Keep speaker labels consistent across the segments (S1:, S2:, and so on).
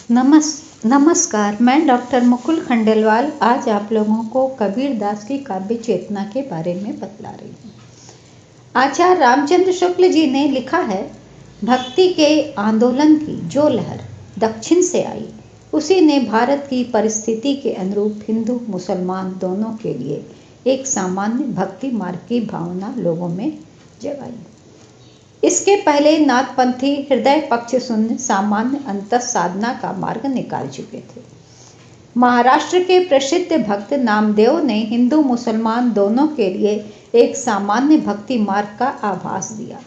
S1: नमस्कार, मैं डॉक्टर मुकुल खंडेलवाल आज आप लोगों को कबीर दास की काव्य चेतना के बारे में बतला रही हूँ। आचार्य रामचंद्र शुक्ल जी ने लिखा है, भक्ति के आंदोलन की जो लहर दक्षिण से आई, उसी ने भारत की परिस्थिति के अनुरूप हिंदू मुसलमान दोनों के लिए एक सामान्य भक्ति मार्ग की भावना लोगों में जगाई। इसके पहले नाथपंथी हृदय पक्ष शून्य सामान्य अंतः साधना का मार्ग निकाल चुके थे। महाराष्ट्र के प्रसिद्ध भक्त नामदेव ने हिंदू मुसलमान दोनों के लिए एक सामान्य भक्ति मार्ग का आभास दिया।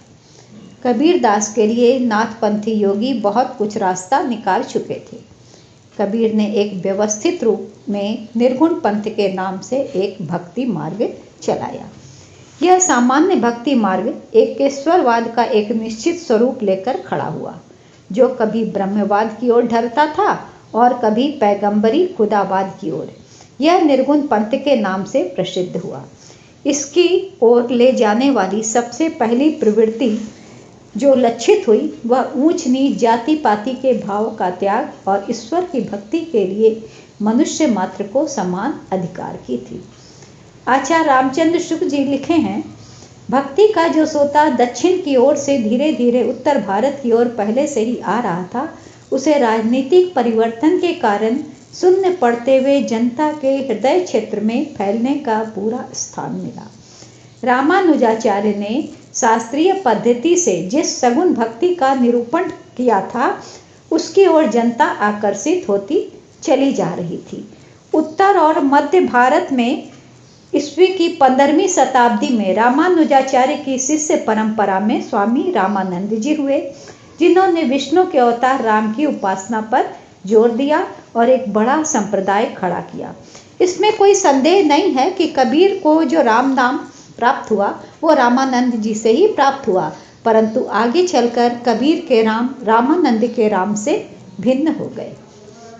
S1: कबीर दास के लिए नाथपंथी योगी बहुत कुछ रास्ता निकाल चुके थे। कबीर ने एक व्यवस्थित रूप में निर्गुण पंथ के नाम से एक भक्ति मार्ग चलाया। यह सामान्य भक्ति मार्ग एकेश्वरवाद का एक निश्चित स्वरूप लेकर खड़ा हुआ, जो कभी ब्रह्मवाद की ओर ढलता था और कभी पैगंबरी खुदावाद की ओर। यह निर्गुण पंथ के नाम से प्रसिद्ध हुआ। इसकी ओर ले जाने वाली सबसे पहली प्रवृत्ति जो लक्षित हुई, वह ऊंच नीच जाति पाति के भाव का त्याग और ईश्वर की भक्ति के लिए मनुष्य मात्र को समान अधिकार की थी। आचार्य रामचंद्र शुक्ल जी लिखे हैं, भक्ति का जो सोता दक्षिण की ओर से धीरे धीरे उत्तर भारत की ओर पहले से ही आ रहा था, उसे राजनीतिक परिवर्तन के कारण शून्य पड़ते हुए जनता के हृदय क्षेत्र में फैलने का पूरा स्थान मिला। रामानुजाचार्य ने शास्त्रीय पद्धति से जिस सगुण भक्ति का निरूपण किया था, उसकी ओर जनता आकर्षित होती चली जा रही थी। उत्तर और मध्य भारत में ईस्वी की 15वीं शताब्दी में रामानुजाचार्य की शिष्य परंपरा में स्वामी रामानंद जी हुए, जिन्होंने विष्णु के अवतार राम की उपासना पर जोर दिया और एक बड़ा संप्रदाय खड़ा किया। इसमें कोई संदेह नहीं है कि कबीर को जो राम नाम प्राप्त हुआ वो रामानंद जी से ही प्राप्त हुआ, परंतु आगे चलकर कबीर के राम रामानंद के राम से भिन्न हो गए।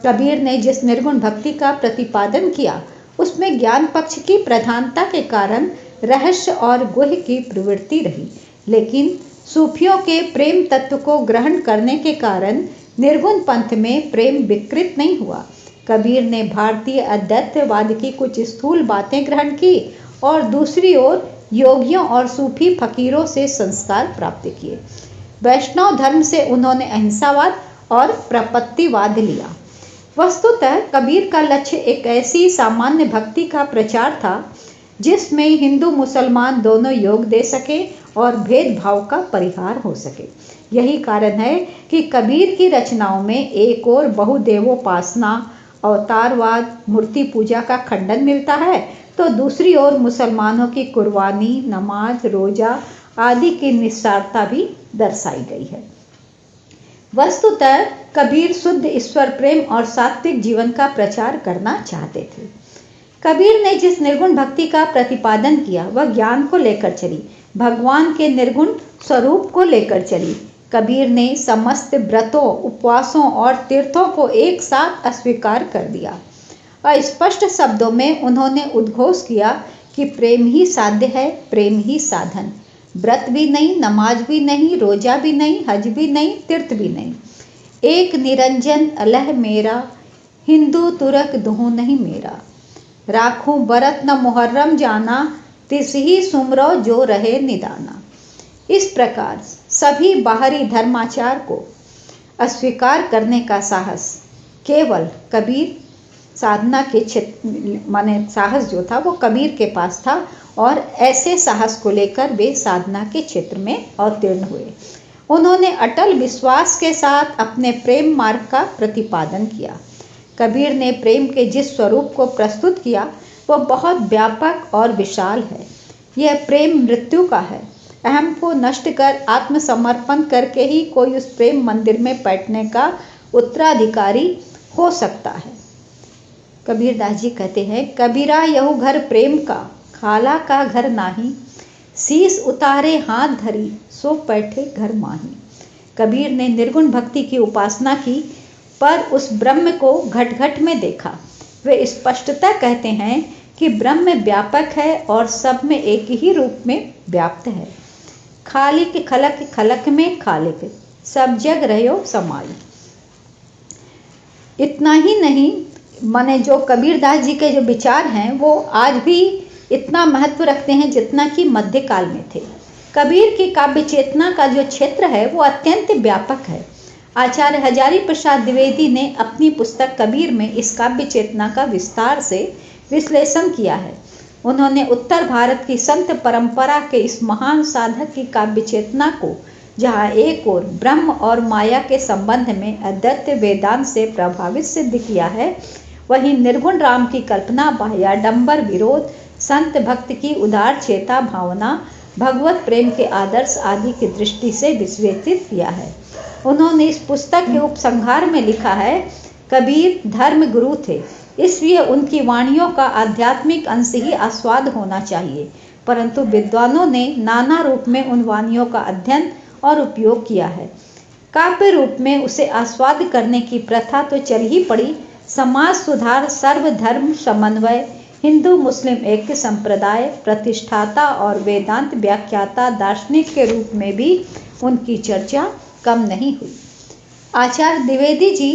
S1: कबीर ने जिस निर्गुण भक्ति का प्रतिपादन किया, उसमें ज्ञान पक्ष की प्रधानता के कारण रहस्य और गुह्य की प्रवृत्ति रही, लेकिन सूफियों के प्रेम तत्व को ग्रहण करने के कारण निर्गुण पंथ में प्रेम विकृत नहीं हुआ। कबीर ने भारतीय अद्वैतवाद की कुछ स्थूल बातें ग्रहण की और दूसरी ओर योगियों और सूफी फकीरों से संस्कार प्राप्त किए। वैष्णव धर्म से उन्होंने अहिंसावाद और प्रपत्तिवाद लिया। वस्तुतः कबीर का लक्ष्य एक ऐसी सामान्य भक्ति का प्रचार था जिसमें हिंदू मुसलमान दोनों योग दे सके और भेदभाव का परिहार हो सके। यही कारण है कि कबीर की रचनाओं में एक और बहुदेवोपासना, अवतारवाद, मूर्ति पूजा का खंडन मिलता है, तो दूसरी ओर मुसलमानों की कुर्बानी, नमाज, रोजा आदि की निस्सारता भी दर्शाई गई है। वस्तुतः कबीर शुद्ध ईश्वर प्रेम और सात्विक जीवन का प्रचार करना चाहते थे। कबीर ने जिस निर्गुण भक्ति का प्रतिपादन किया, वह ज्ञान को लेकर चली, भगवान के निर्गुण स्वरूप को लेकर चली। कबीर ने समस्त व्रतों, उपवासों और तीर्थों को एक साथ अस्वीकार कर दिया। अस्पष्ट शब्दों में उन्होंने उद्घोष किया कि प्रेम ही साध्य है, प्रेम ही साधन। व्रत भी नहीं, नमाज भी नहीं, रोजा भी नहीं, हज भी नहीं, तीर्थ भी नहीं। एक निरंजन अलह मेरा, हिंदू तुरक दुहु नहीं मेरा। राखूं बरत न मुहर्रम जाना, तिस ही सुमरो जो रहे निदाना। इस प्रकार सभी बाहरी धर्माचार को अस्वीकार करने का साहस केवल कबीर साधना के क्षेत्र माने साहस जो था वो कबीर के पास था, और ऐसे साहस को लेकर वे साधना के क्षेत्र में अवतीर्ण हुए। उन्होंने अटल विश्वास के साथ अपने प्रेम मार्ग का प्रतिपादन किया। कबीर ने प्रेम के जिस स्वरूप को प्रस्तुत किया वह बहुत व्यापक और विशाल है। यह प्रेम मृत्यु का है। अहम को नष्ट कर आत्मसमर्पण करके ही कोई उस प्रेम मंदिर में बैठने का उत्तराधिकारी हो सकता है। कबीरदास जी कहते हैं, कबीरा यहु घर प्रेम का, खाला का घर नाही। शीस उतारे हाथ धरी, सो बैठे घर माही। कबीर ने निर्गुण भक्ति की उपासना की, पर उस ब्रह्म को घट घट में देखा। वे स्पष्टता कहते हैं कि ब्रह्म व्यापक है और सब में एक ही रूप में व्याप्त है। खालिक खलक खलक में खालिक, सब जग रहो समाई। इतना ही नहीं, माने जो कबीरदास जी के जो विचार हैं वो आज भी इतना महत्व रखते हैं जितना कि मध्यकाल में थे। कबीर की काव्य चेतना का जो क्षेत्र है वो अत्यंत व्यापक है। आचार्य हजारी प्रसाद द्विवेदी ने अपनी पुस्तक कबीर में इस काव्य चेतना का विस्तार से विश्लेषण किया है। उन्होंने उत्तर भारत की संत परंपरा के इस महान साधक की काव्य चेतना को, जहाँ एक ओर ब्रह्म और माया के संबंध में अद्वैत वेदांत से प्रभावित सिद्ध किया है, वहीं निर्गुण राम की कल्पना, बाह्याडंबर विरोध, संत भक्त की उदार चेता भावना, भगवत प्रेम के आदर्श आदि की दृष्टि से विश्लेषित किया है। उन्होंने इस पुस्तक के उपसंहार में लिखा है, कबीर धर्म गुरु थे, इसलिए उनकी वाणियों का आध्यात्मिक अंश ही आस्वाद होना चाहिए, परंतु विद्वानों ने नाना रूप में उन वाणियों का अध्ययन और उपयोग किया है। काव्य रूप में उसे आस्वाद करने की प्रथा तो चल ही पड़ी। समाज सुधार, सर्वधर्म समन्वय, हिंदू मुस्लिम ऐक्य संप्रदाय प्रतिष्ठाता और वेदांत व्याख्याता दार्शनिक के रूप में भी उनकी चर्चा कम नहीं हुई। आचार्य द्विवेदी जी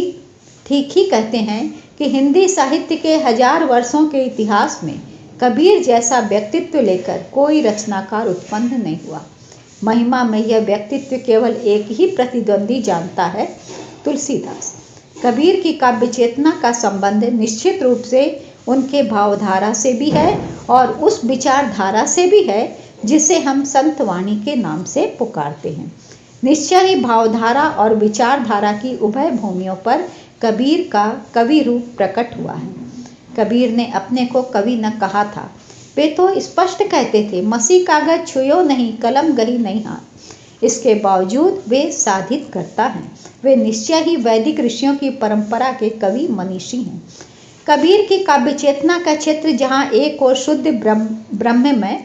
S1: ठीक ही कहते हैं कि हिंदी साहित्य के 1000 वर्षों के इतिहास में कबीर जैसा व्यक्तित्व लेकर कोई रचनाकार उत्पन्न नहीं हुआ। महिमा में यह व्यक्तित्व केवल एक ही प्रतिद्वंदी जानता है, तुलसीदास। कबीर की काव्य चेतना का संबंध निश्चित रूप से उनके भावधारा से भी है और उस विचारधारा से भी है जिसे हम संतवाणी के नाम से पुकारते हैं। निश्चय ही भावधारा और विचारधारा की उभय भूमियों पर कबीर का कवि रूप प्रकट हुआ है। कबीर ने अपने को कवि न कहा था, वे तो स्पष्ट कहते थे, मसी कागज छुयो नहीं, कलम गही नहीं हाथ। इसके बावजूद वे साधित करता हैं। वे निश्चय ही वैदिक ऋषियों की परंपरा के कवि मनीषी हैं। कबीर की काव्य चेतना का क्षेत्र जहाँ एक ओर शुद्ध ब्रह्ममय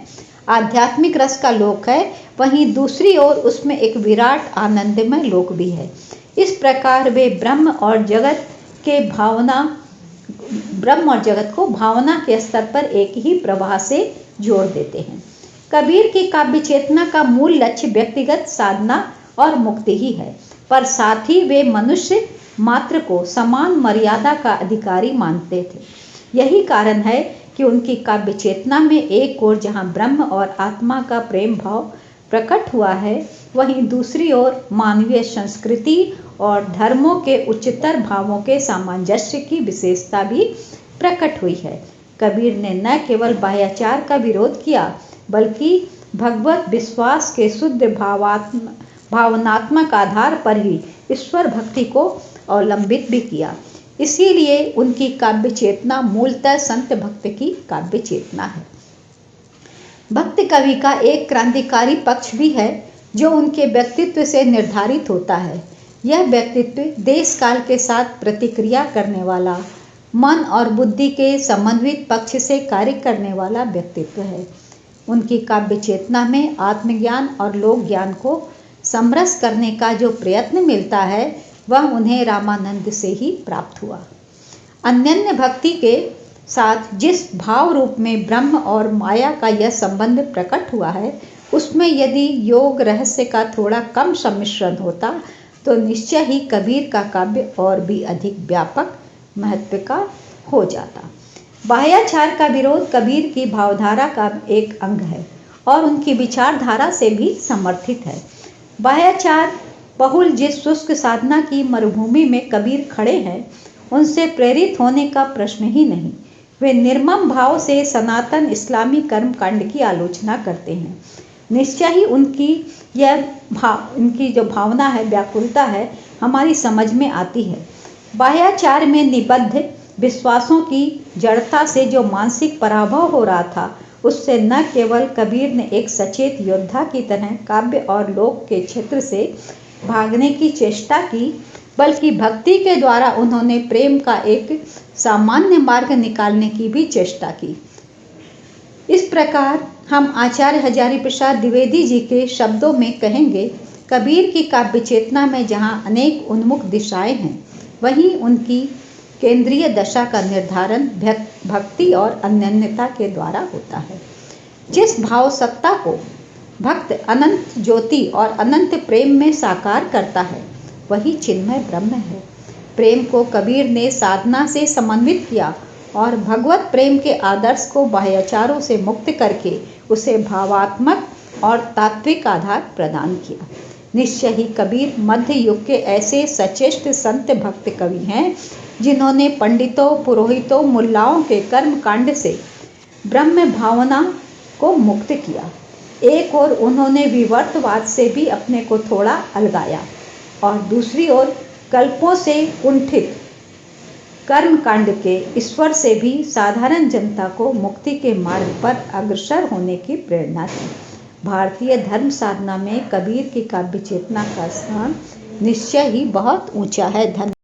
S1: आध्यात्मिक रस का लोक है, वहीं दूसरी ओर उसमें एक विराट आनंदमय लोक भी है। इस प्रकार वे ब्रह्म और जगत को भावना के स्तर पर एक ही प्रवाह से जोड़ देते हैं। कबीर की काव्य चेतना का मूल लक्ष्य व्यक्तिगत साधना और मुक्ति ही है, पर साथ ही वे मनुष्य मात्र को समान मर्यादा का अधिकारी मानते थे। यही कारण है कि उनकी काव्य चेतना में एक ओर जहाँ ब्रह्म और आत्मा का प्रेम भाव प्रकट हुआ है, वहीं दूसरी ओर मानवीय संस्कृति और धर्मों के उच्चतर भावों के सामंजस्य की विशेषता भी प्रकट हुई है। कबीर ने न केवल बाह्याचार का विरोध किया, बल्कि भगवत विश्वास के शुद्ध भावनात्मक आधार पर ही ईश्वर भक्ति को अवलंबित भी किया। इसीलिए उनकी काव्य चेतना मूलतः संत भक्त की काव्य चेतना है। भक्त कवि का एक क्रांतिकारी पक्ष भी है जो उनके व्यक्तित्व से निर्धारित होता है। यह व्यक्तित्व देश काल के साथ प्रतिक्रिया करने वाला, मन और बुद्धि के समन्वित पक्ष से कार्य करने वाला व्यक्तित्व है। उनकी काव्य चेतना में आत्मज्ञान और लोक ज्ञान को समरस करने का जो प्रयत्न मिलता है, वह उन्हें रामानंद से ही प्राप्त हुआ। अनन्य भक्ति के साथ जिस भाव रूप में ब्रह्म और माया का यह संबंध प्रकट हुआ है, उसमें यदि योग रहस्य का थोड़ा कम सम्मिश्रण होता तो निश्चय ही कबीर का काव्य और भी अधिक व्यापक महत्व का हो जाता। बाह्याचार का विरोध कबीर की भावधारा का एक अंग है और उनकी विचारधारा से भी समर्थित है। बाह्याचार बहुल जिस शुष्क साधना की मरुभूमि में कबीर खड़े हैं, उनसे प्रेरित होने का प्रश्न ही नहीं। वे निर्मम भाव से सनातन इस्लामी कर्मकांड की आलोचना करते हैं। निश्चय ही उनकी जो भावना है, व्याकुलता है, हमारी समझ में आती है। बाह्याचार में निबद्ध विश्वासों की जड़ता से जो मानसिक पराभव हो रहा था, उससे न केवल कबीर ने एक सचेत योद्धा की तरह काव्य और लोक के क्षेत्र से भागने की चेष्टा की, बल्कि भक्ति के द्वारा उन्होंने प्रेम का एक सामान्य मार्ग निकालने की भी चेष्टा की। इस प्रकार हम आचार्य हजारी प्रसाद द्विवेदी जी के शब्दों में कहेंगे, कबीर की काव्य चेतना में जहाँ अनेक उन्मुख दिशाएं हैं, वहीं उनकी केंद्रीय दशा का निर्धारण भक्ति और अनन्यता के द्वारा होता है। जिस भाव सत्ता को भक्त अनंत ज्योति और अनंत प्रेम में साकार करता है, वही चिन्मय ब्रह्म है। प्रेम को कबीर ने साधना से समन्वित किया और भगवत प्रेम के आदर्श को बाह्याचारों से मुक्त करके उसे भावात्मक और तात्विक आधार प्रदान किया। निश्चय ही कबीर मध्य युग के ऐसे सचेष्ट संत भक्त कवि हैं जिन्होंने पंडितों, पुरोहितों, मुल्लाओं के कर्म कांड से ब्रह्म भावना को मुक्त किया। एक ओर उन्होंने विवर्तवाद से भी अपने को थोड़ा अलगाया और दूसरी ओर कल्पों से कुंठित कर्मकांड के ईश्वर से भी साधारण जनता को मुक्ति के मार्ग पर अग्रसर होने की प्रेरणा दी। भारतीय धर्म साधना में कबीर की काव्य चेतना का स्थान निश्चय ही बहुत ऊंचा है। धन्यवाद।